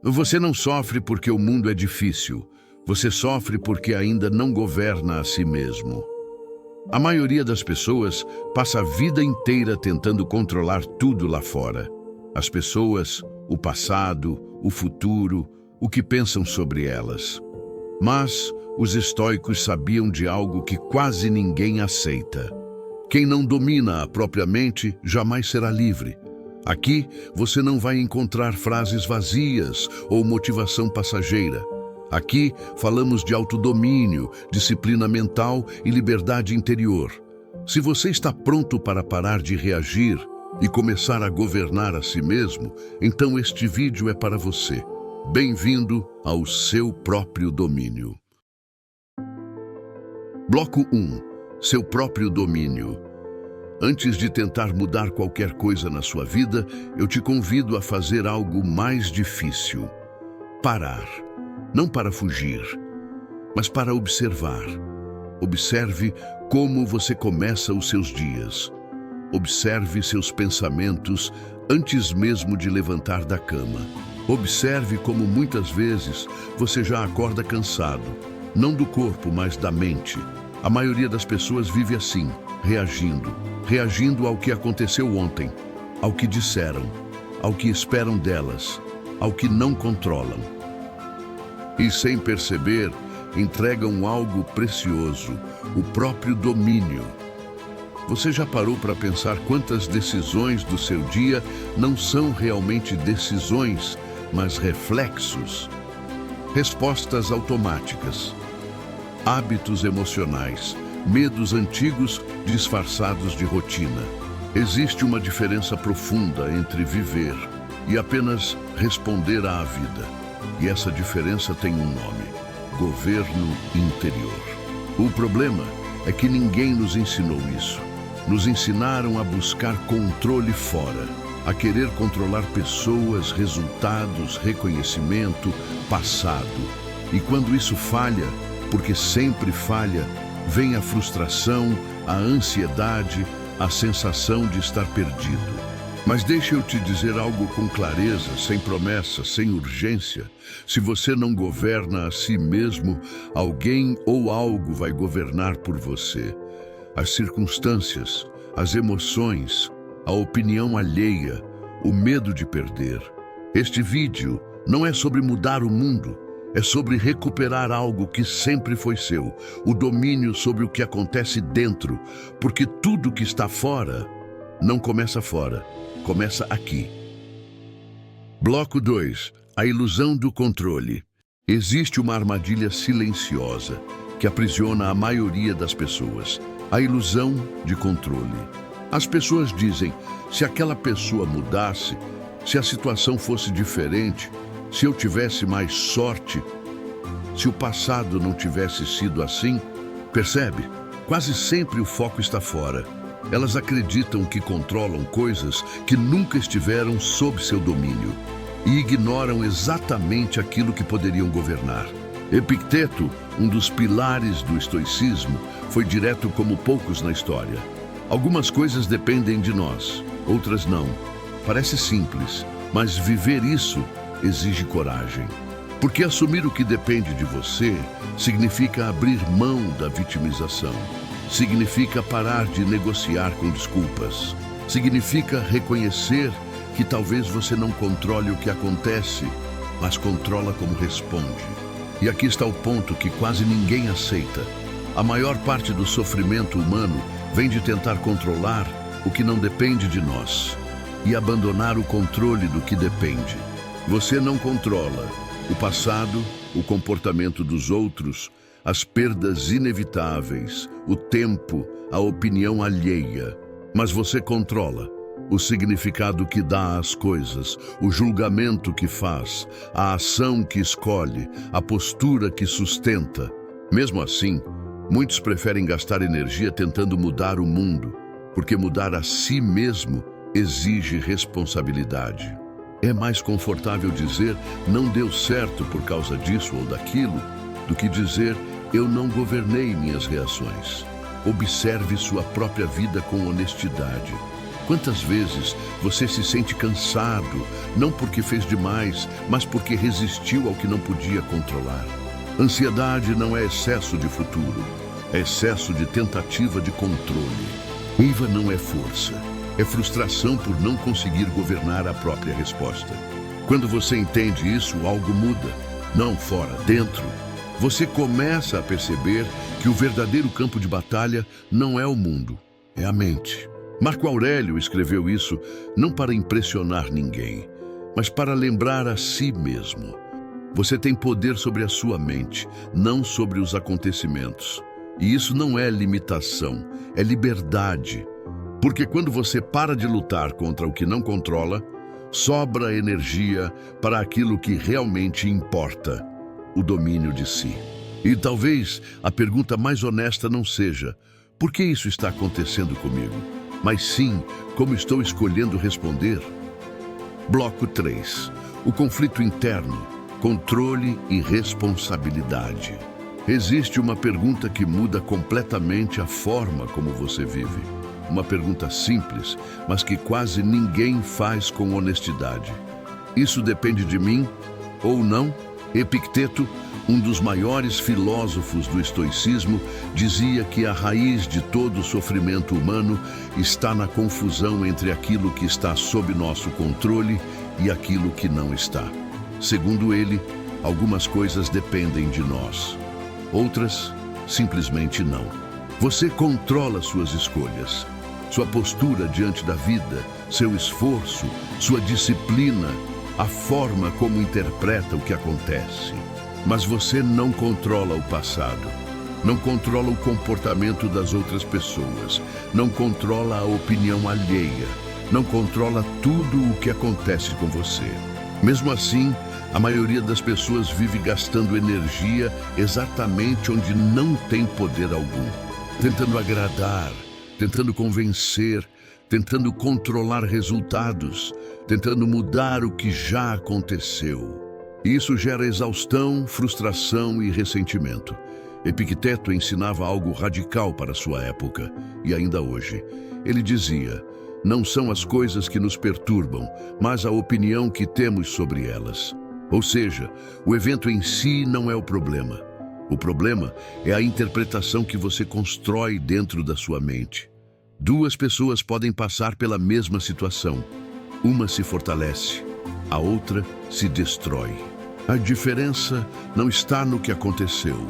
Você não sofre porque o mundo é difícil. Você sofre porque ainda não governa a si mesmo. A maioria das pessoas passa a vida inteira tentando controlar tudo lá fora. As pessoas, o passado, o futuro, o que pensam sobre elas. Mas os estoicos sabiam de algo que quase ninguém aceita. Quem não domina a própria mente jamais será livre. Aqui você não vai encontrar frases vazias ou motivação passageira. Aqui falamos de autodomínio, disciplina mental e liberdade interior. Se você está pronto para parar de reagir e começar a governar a si mesmo, então este vídeo é para você. Bem-vindo ao seu próprio domínio. Bloco 1. Seu próprio domínio. Antes de tentar mudar qualquer coisa na sua vida, eu te convido a fazer algo mais difícil. Parar. Não para fugir, mas para observar. Observe como você começa os seus dias. Observe seus pensamentos antes mesmo de levantar da cama. Observe como muitas vezes você já acorda cansado, não do corpo, mas da mente. A maioria das pessoas vive assim, reagindo ao que aconteceu ontem, ao que disseram, ao que esperam delas, ao que não controlam. E sem perceber, entregam algo precioso, o próprio domínio. Você já parou para pensar quantas decisões do seu dia não são realmente decisões, mas reflexos? Respostas automáticas, hábitos emocionais, medos antigos disfarçados de rotina. Existe uma diferença profunda entre viver e apenas responder à vida. E essa diferença tem um nome: governo interior. O problema é que ninguém nos ensinou isso. Nos ensinaram a buscar controle fora, a querer controlar pessoas, resultados, reconhecimento, passado. E quando isso falha, porque sempre falha, vem a frustração, a ansiedade, a sensação de estar perdido. Mas deixa eu te dizer algo com clareza, sem promessa, sem urgência. Se você não governa a si mesmo, alguém ou algo vai governar por você. As circunstâncias, as emoções, a opinião alheia, o medo de perder. Este vídeo não é sobre mudar o mundo, é sobre recuperar algo que sempre foi seu, o domínio sobre o que acontece dentro, porque tudo que está fora não começa fora, começa aqui. Bloco 2. A ilusão do controle. Existe uma armadilha silenciosa que aprisiona a maioria das pessoas. A ilusão de controle. As pessoas dizem, se aquela pessoa mudasse, se a situação fosse diferente, se eu tivesse mais sorte, se o passado não tivesse sido assim, percebe? Quase sempre o foco está fora. Elas acreditam que controlam coisas que nunca estiveram sob seu domínio e ignoram exatamente aquilo que poderiam governar. Epicteto, um dos pilares do estoicismo, foi direto como poucos na história. Algumas coisas dependem de nós, outras não. Parece simples, mas viver isso exige coragem. Porque assumir o que depende de você significa abrir mão da vitimização. Significa parar de negociar com desculpas. Significa reconhecer que talvez você não controle o que acontece, mas controla como responde. E aqui está o ponto que quase ninguém aceita. A maior parte do sofrimento humano vem de tentar controlar o que não depende de nós e abandonar o controle do que depende. Você não controla o passado, o comportamento dos outros, as perdas inevitáveis, o tempo, a opinião alheia. Mas você controla o significado que dá às coisas, o julgamento que faz, a ação que escolhe, a postura que sustenta. Mesmo assim, muitos preferem gastar energia tentando mudar o mundo, porque mudar a si mesmo exige responsabilidade. É mais confortável dizer, não deu certo por causa disso ou daquilo, do que dizer, eu não governei minhas reações. Observe sua própria vida com honestidade. Quantas vezes você se sente cansado, não porque fez demais, mas porque resistiu ao que não podia controlar? Ansiedade não é excesso de futuro, é excesso de tentativa de controle. Raiva não é força, é frustração por não conseguir governar a própria resposta. Quando você entende isso, algo muda. Não fora, dentro. Você começa a perceber que o verdadeiro campo de batalha não é o mundo, é a mente. Marco Aurélio escreveu isso não para impressionar ninguém, mas para lembrar a si mesmo. Você tem poder sobre a sua mente, não sobre os acontecimentos. E isso não é limitação, é liberdade. Porque quando você para de lutar contra o que não controla, sobra energia para aquilo que realmente importa, o domínio de si. E talvez a pergunta mais honesta não seja: por que isso está acontecendo comigo? Mas sim, como estou escolhendo responder? Bloco 3. O conflito interno, controle e responsabilidade. Existe uma pergunta que muda completamente a forma como você vive. Uma pergunta simples, mas que quase ninguém faz com honestidade. Isso depende de mim ou não? Epicteto, um dos maiores filósofos do estoicismo, dizia que a raiz de todo o sofrimento humano está na confusão entre aquilo que está sob nosso controle e aquilo que não está. Segundo ele, algumas coisas dependem de nós, outras simplesmente não. Você controla suas escolhas, sua postura diante da vida, seu esforço, sua disciplina, a forma como interpreta o que acontece. Mas você não controla o passado, não controla o comportamento das outras pessoas, não controla a opinião alheia, não controla tudo o que acontece com você. Mesmo assim, a maioria das pessoas vive gastando energia exatamente onde não tem poder algum, tentando agradar, tentando convencer, tentando controlar resultados, tentando mudar o que já aconteceu. Isso gera exaustão, frustração e ressentimento. Epicteto ensinava algo radical para sua época, e ainda hoje. Ele dizia: não são as coisas que nos perturbam, mas a opinião que temos sobre elas. Ou seja, o evento em si não é o problema. O problema é a interpretação que você constrói dentro da sua mente. Duas pessoas podem passar pela mesma situação. Uma se fortalece, a outra se destrói. A diferença não está no que aconteceu,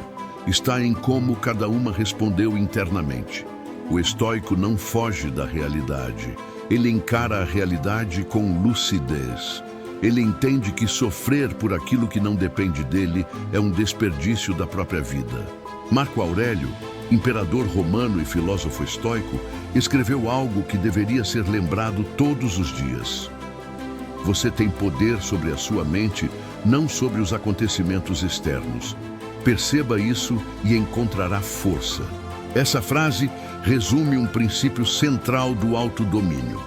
está em como cada uma respondeu internamente. O estoico não foge da realidade, ele encara a realidade com lucidez. Ele entende que sofrer por aquilo que não depende dele é um desperdício da própria vida. Marco Aurélio, imperador romano e filósofo estoico, escreveu algo que deveria ser lembrado todos os dias. Você tem poder sobre a sua mente, não sobre os acontecimentos externos. Perceba isso e encontrará força. Essa frase resume um princípio central do autodomínio.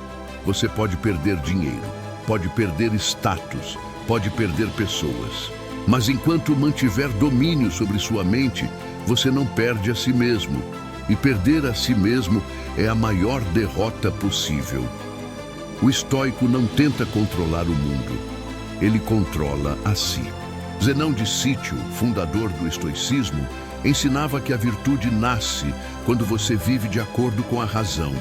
Você pode perder dinheiro, pode perder status, pode perder pessoas. Mas enquanto mantiver domínio sobre sua mente, você não perde a si mesmo. E perder a si mesmo é a maior derrota possível. O estoico não tenta controlar o mundo, ele controla a si. Zenão de Cítio, fundador do estoicismo, ensinava que a virtude nasce quando você vive de acordo com a razão.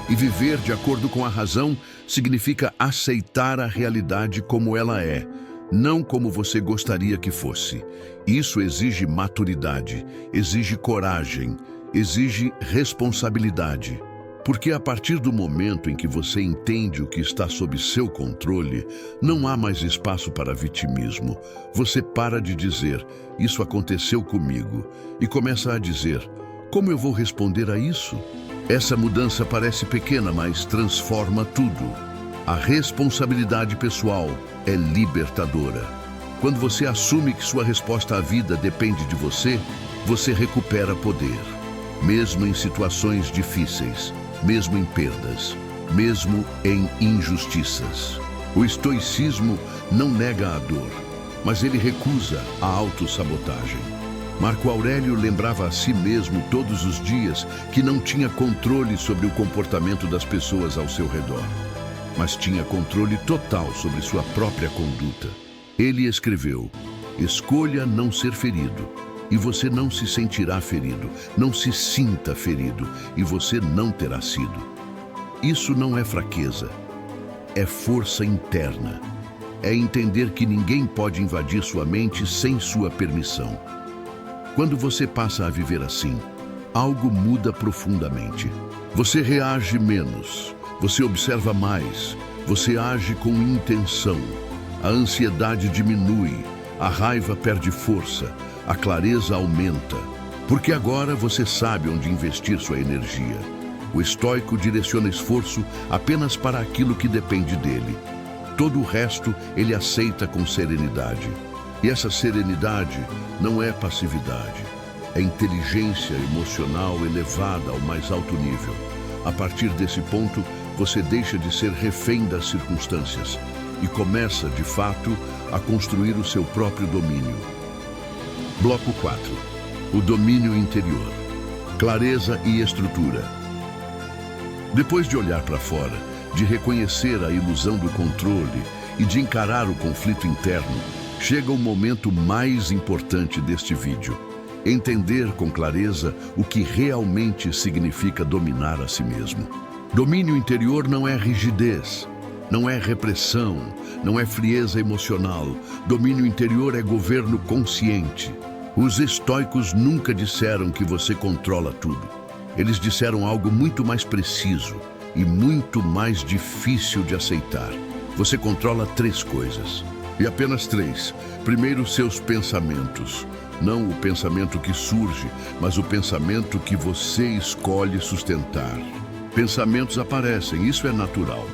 E viver de acordo com a razão significa aceitar a realidade como ela é, não como você gostaria que fosse. Isso exige maturidade, exige coragem, exige responsabilidade. Porque a partir do momento em que você entende o que está sob seu controle, não há mais espaço para vitimismo. Você para de dizer: isso aconteceu comigo, e começa a dizer: como eu vou responder a isso? Essa mudança parece pequena, mas transforma tudo. A responsabilidade pessoal é libertadora. Quando você assume que sua resposta à vida depende de você, você recupera poder. Mesmo em situações difíceis, mesmo em perdas, mesmo em injustiças. O estoicismo não nega a dor, mas ele recusa a autossabotagem. Marco Aurélio lembrava a si mesmo todos os dias que não tinha controle sobre o comportamento das pessoas ao seu redor, mas tinha controle total sobre sua própria conduta. Ele escreveu: escolha não ser ferido, e você não se sentirá ferido. Não se sinta ferido, e você não terá sido. Isso não é fraqueza, é força interna. É entender que ninguém pode invadir sua mente sem sua permissão. Quando você passa a viver assim, algo muda profundamente. Você reage menos, você observa mais, você age com intenção. A ansiedade diminui, a raiva perde força, a clareza aumenta. Porque agora você sabe onde investir sua energia. O estoico direciona esforço apenas para aquilo que depende dele. Todo o resto ele aceita com serenidade. E essa serenidade não é passividade, é inteligência emocional elevada ao mais alto nível. A partir desse ponto, você deixa de ser refém das circunstâncias e começa, de fato, a construir o seu próprio domínio. Bloco 4. O domínio interior. Clareza e estrutura. Depois de olhar para fora, de reconhecer a ilusão do controle e de encarar o conflito interno, chega o momento mais importante deste vídeo: entender com clareza o que realmente significa dominar a si mesmo. Domínio interior não é rigidez, não é repressão, não é frieza emocional. Domínio interior é governo consciente. Os estoicos nunca disseram que você controla tudo. Eles disseram algo muito mais preciso e muito mais difícil de aceitar. Você controla 3 coisas. E apenas 3. Primeiro, seus pensamentos. Não o pensamento que surge, mas o pensamento que você escolhe sustentar. Pensamentos aparecem, isso é natural.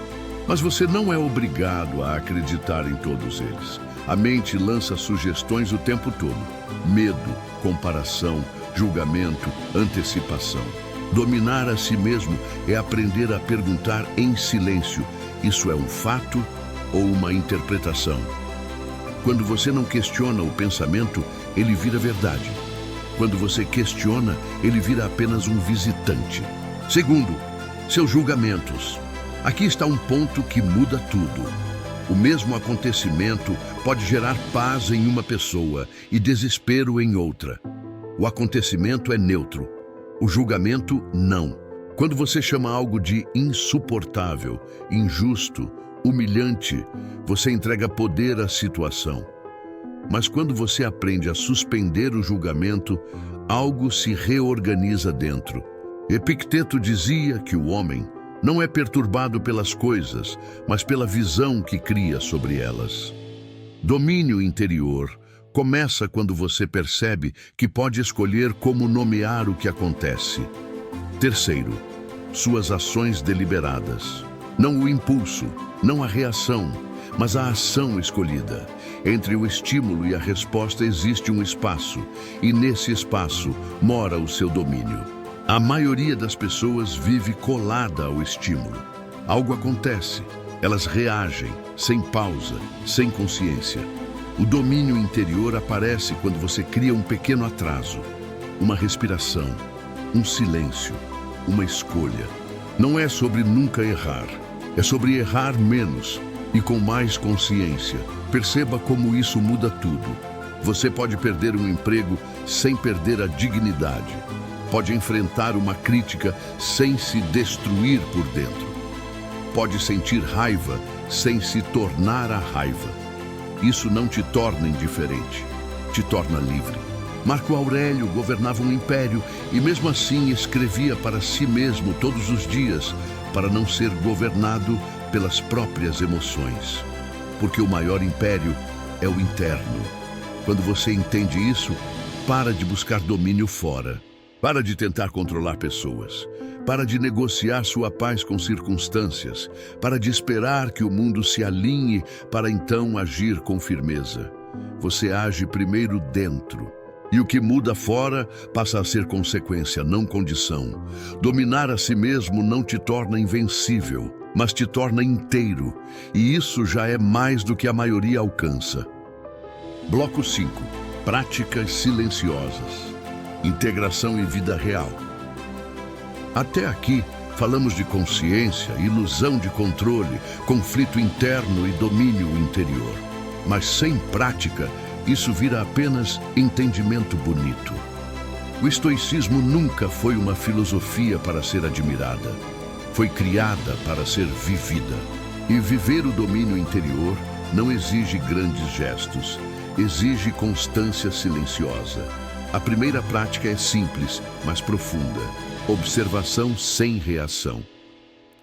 Mas você não é obrigado a acreditar em todos eles. A mente lança sugestões o tempo todo. Medo, comparação, julgamento, antecipação. Dominar a si mesmo é aprender a perguntar em silêncio: isso é um fato ou uma interpretação? Quando você não questiona o pensamento, ele vira verdade. Quando você questiona, ele vira apenas um visitante. Segundo, seus julgamentos. Aqui está um ponto que muda tudo. O mesmo acontecimento pode gerar paz em uma pessoa e desespero em outra. O acontecimento é neutro. O julgamento, não. Quando você chama algo de insuportável, injusto, humilhante, você entrega poder à situação. Mas quando você aprende a suspender o julgamento, algo se reorganiza dentro. Epicteto dizia que o homem não é perturbado pelas coisas, mas pela visão que cria sobre elas. Domínio interior começa quando você percebe que pode escolher como nomear o que acontece. Terceiro, suas ações deliberadas. Não o impulso, não a reação, mas a ação escolhida. Entre o estímulo e a resposta existe um espaço, e nesse espaço mora o seu domínio. A maioria das pessoas vive colada ao estímulo. Algo acontece, elas reagem, sem pausa, sem consciência. O domínio interior aparece quando você cria um pequeno atraso, uma respiração, um silêncio, uma escolha. Não é sobre nunca errar, é sobre errar menos e com mais consciência. Perceba como isso muda tudo. Você pode perder um emprego sem perder a dignidade. Pode enfrentar uma crítica sem se destruir por dentro. Pode sentir raiva sem se tornar a raiva. Isso não te torna indiferente, te torna livre. Marco Aurélio governava um império e mesmo assim escrevia para si mesmo todos os dias para não ser governado pelas próprias emoções. Porque o maior império é o interno. Quando você entende isso, para de buscar domínio fora. Para de tentar controlar pessoas. Para de negociar sua paz com circunstâncias. Para de esperar que o mundo se alinhe para então agir com firmeza. Você age primeiro dentro. E o que muda fora passa a ser consequência, não condição. Dominar a si mesmo não te torna invencível, mas te torna inteiro. E isso já é mais do que a maioria alcança. Bloco 5. Práticas silenciosas. Integração e vida real. Até aqui, falamos de consciência, ilusão de controle, conflito interno e domínio interior. Mas sem prática, isso vira apenas entendimento bonito. O estoicismo nunca foi uma filosofia para ser admirada. Foi criada para ser vivida. E viver o domínio interior não exige grandes gestos, exige constância silenciosa. A primeira prática é simples, mas profunda. Observação sem reação.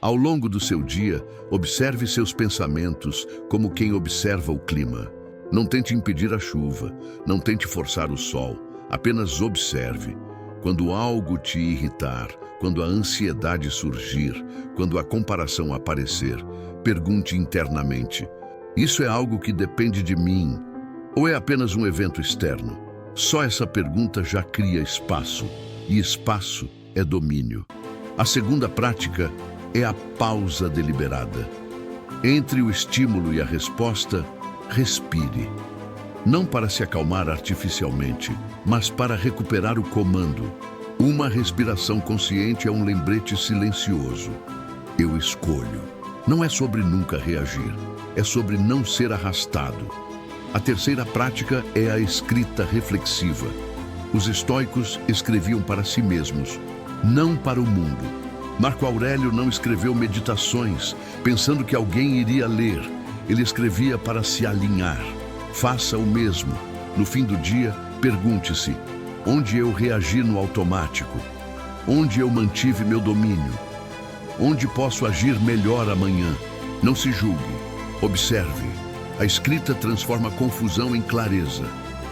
Ao longo do seu dia, observe seus pensamentos como quem observa o clima. Não tente impedir a chuva, não tente forçar o sol, apenas observe. Quando algo te irritar, quando a ansiedade surgir, quando a comparação aparecer, pergunte internamente: isso é algo que depende de mim ou é apenas um evento externo? Só essa pergunta já cria espaço, e espaço é domínio. A segunda prática é a pausa deliberada. Entre o estímulo e a resposta, respire. Não para se acalmar artificialmente, mas para recuperar o comando. Uma respiração consciente é um lembrete silencioso. Eu escolho. Não é sobre nunca reagir, é sobre não ser arrastado. A terceira prática é a escrita reflexiva. Os estoicos escreviam para si mesmos, não para o mundo. Marco Aurélio não escreveu meditações, pensando que alguém iria ler. Ele escrevia para se alinhar. Faça o mesmo. No fim do dia, pergunte-se: onde eu reagi no automático? Onde eu mantive meu domínio? Onde posso agir melhor amanhã? Não se julgue. Observe. A escrita transforma confusão em clareza.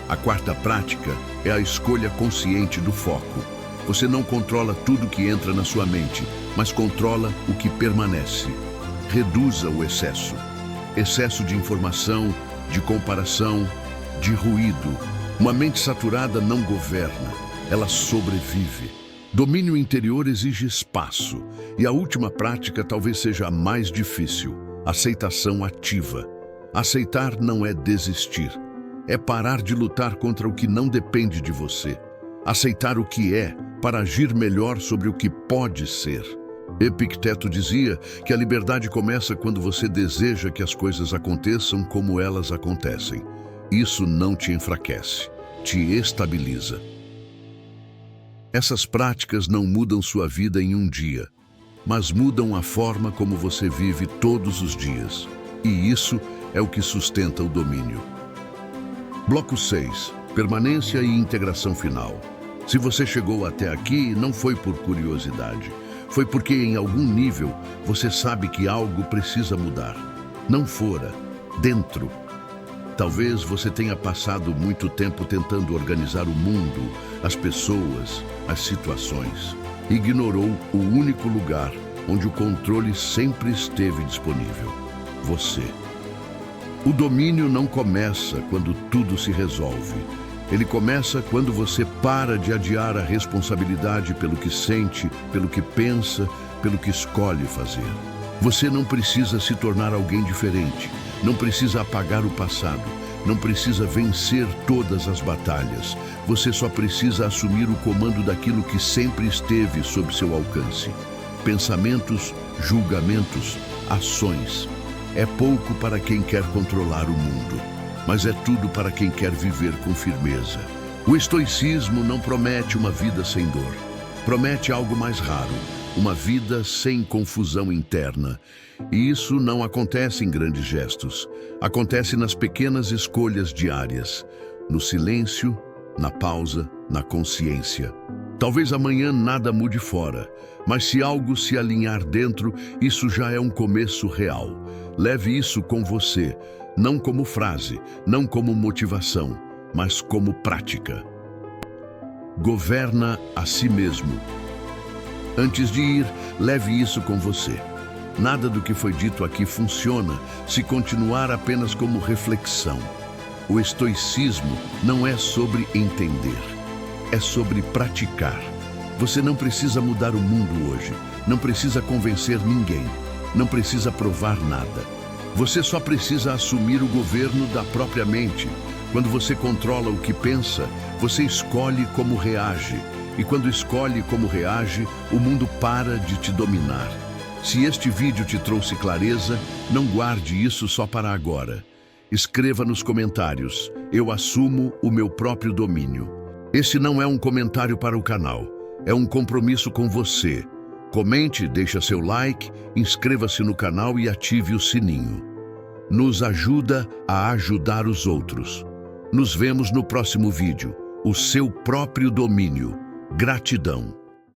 A quarta prática é a escolha consciente do foco. Você não controla tudo que entra na sua mente, mas controla o que permanece. Reduza o excesso. Excesso de informação, de comparação, de ruído. Uma mente saturada não governa, ela sobrevive. Domínio interior exige espaço, e a última prática talvez seja a mais difícil: aceitação ativa. Aceitar não é desistir, é parar de lutar contra o que não depende de você. Aceitar o que é, para agir melhor sobre o que pode ser. Epicteto dizia que a liberdade começa quando você deseja que as coisas aconteçam como elas acontecem. Isso não te enfraquece, te estabiliza. Essas práticas não mudam sua vida em um dia, mas mudam a forma como você vive todos os dias. E isso é o que sustenta o domínio. Bloco 6. Permanência e integração final. Se você chegou até aqui, não foi por curiosidade. Foi porque, em algum nível, você sabe que algo precisa mudar. Não fora, dentro. Talvez você tenha passado muito tempo tentando organizar o mundo, as pessoas, as situações. Ignorou o único lugar onde o controle sempre esteve disponível: você. O domínio não começa quando tudo se resolve. Ele começa quando você para de adiar a responsabilidade pelo que sente, pelo que pensa, pelo que escolhe fazer. Você não precisa se tornar alguém diferente, não precisa apagar o passado, não precisa vencer todas as batalhas. Você só precisa assumir o comando daquilo que sempre esteve sob seu alcance. Pensamentos, julgamentos, ações. É pouco para quem quer controlar o mundo, mas é tudo para quem quer viver com firmeza. O estoicismo não promete uma vida sem dor. Promete algo mais raro, uma vida sem confusão interna. E isso não acontece em grandes gestos. Acontece nas pequenas escolhas diárias, no silêncio, na pausa, na consciência. Talvez amanhã nada mude fora, mas se algo se alinhar dentro, isso já é um começo real. Leve isso com você, não como frase, não como motivação, mas como prática. Governa a si mesmo. Antes de ir, leve isso com você. Nada do que foi dito aqui funciona se continuar apenas como reflexão. O estoicismo não é sobre entender, é sobre praticar. Você não precisa mudar o mundo hoje, não precisa convencer ninguém, não precisa provar nada. Você só precisa assumir o governo da própria mente, Quando você controla o que pensa, você escolhe como reage. E quando escolhe como reage, o mundo para de te dominar. Se este vídeo te trouxe clareza, não guarde isso só para agora. Escreva nos comentários: eu assumo o meu próprio domínio. Esse não é um comentário para o canal, é um compromisso com você. Comente, deixa seu like, inscreva-se no canal e ative o sininho. Nos ajuda a ajudar os outros. Nos vemos no próximo vídeo. O seu próprio domínio. Gratidão.